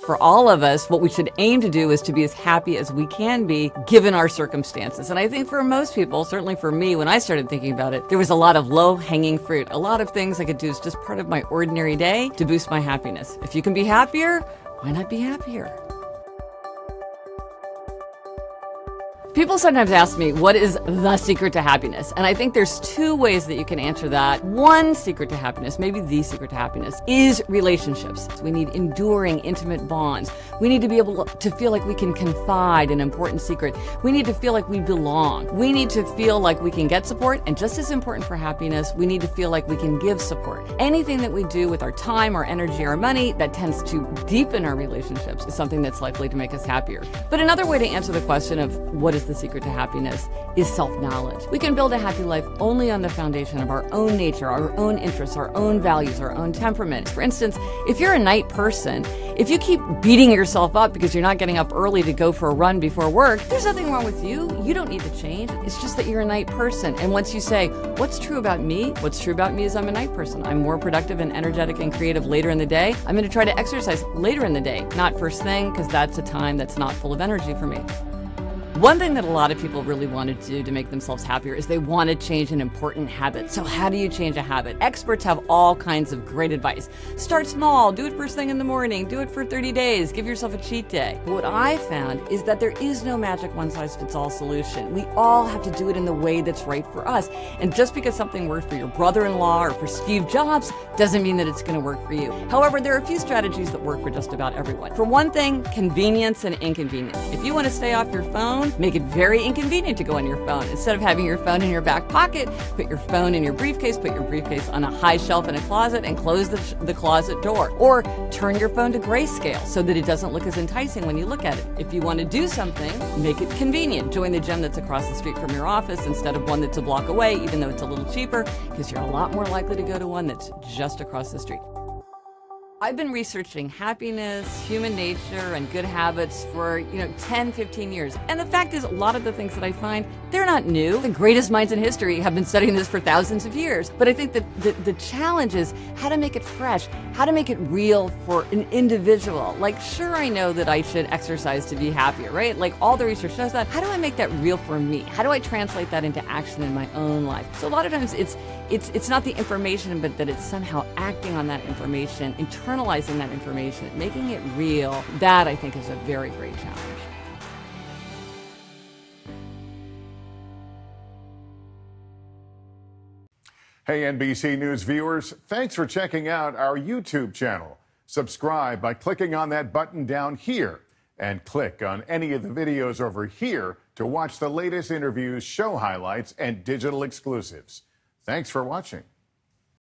For all of us, what we should aim to do is to be as happy as we can be given our circumstances. And I think for most people, certainly for me, when I started thinking about it, there was a lot of low-hanging fruit, a lot of things I could do as just part of my ordinary day to boost my happiness. If you can be happier, why not be happier? People sometimes ask me, what is the secret to happiness? And I think there's two ways that you can answer that. One secret to happiness, maybe the secret to happiness, is relationships. We need enduring, intimate bonds. We need to be able to feel like we can confide an important secret. We need to feel like we belong. We need to feel like we can get support. And just as important for happiness, we need to feel like we can give support. Anything that we do with our time, our energy, our money that tends to deepen our relationships is something that's likely to make us happier. But another way to answer the question of what is the secret to happiness is self-knowledge. We can build a happy life only on the foundation of our own nature, our own interests, our own values, our own temperament. For instance, if you're a night person, if you keep beating yourself up because you're not getting up early to go for a run before work, there's nothing wrong with you. You don't need to change. It's just that you're a night person. And once you say, what's true about me? What's true about me is I'm a night person. I'm more productive and energetic and creative later in the day. I'm going to try to exercise later in the day, not first thing, because that's a time that's not full of energy for me. One thing that a lot of people really want to do to make themselves happier is they want to change an important habit. So how do you change a habit? Experts have all kinds of great advice. Start small, do it first thing in the morning, do it for 30 days, give yourself a cheat day. But what I found is that there is no magic one-size-fits-all solution. We all have to do it in the way that's right for us. And just because something worked for your brother-in-law or for Steve Jobs doesn't mean that it's going to work for you. However, there are a few strategies that work for just about everyone. For one thing, convenience and inconvenience. If you want to stay off your phone, make it very inconvenient to go on your phone. Instead of having your phone in your back pocket, put your phone in your briefcase, put your briefcase on a high shelf in a closet, and close the closet door. Or turn your phone to grayscale so that it doesn't look as enticing when you look at it. If you want to do something, make it convenient. Join the gym that's across the street from your office instead of one that's a block away, even though it's a little cheaper, because you're a lot more likely to go to one that's just across the street. I've been researching happiness, human nature, and good habits for, 10, 15 years. And the fact is, a lot of the things that I find, they're not new. The greatest minds in history have been studying this for thousands of years. But I think that the challenge is how to make it fresh, how to make it real for an individual. Like, sure, I know that I should exercise to be happier, right? Like, all the research shows that. How do I make that real for me? How do I translate that into action in my own life? So a lot of times it's not the information, but that it's somehow acting on that information, internalizing that information, making it real. That, I think, is a very great challenge. Hey, NBC News viewers, thanks for checking out our YouTube channel. Subscribe by clicking on that button down here and click on any of the videos over here to watch the latest interviews, show highlights, and digital exclusives. Thanks for watching.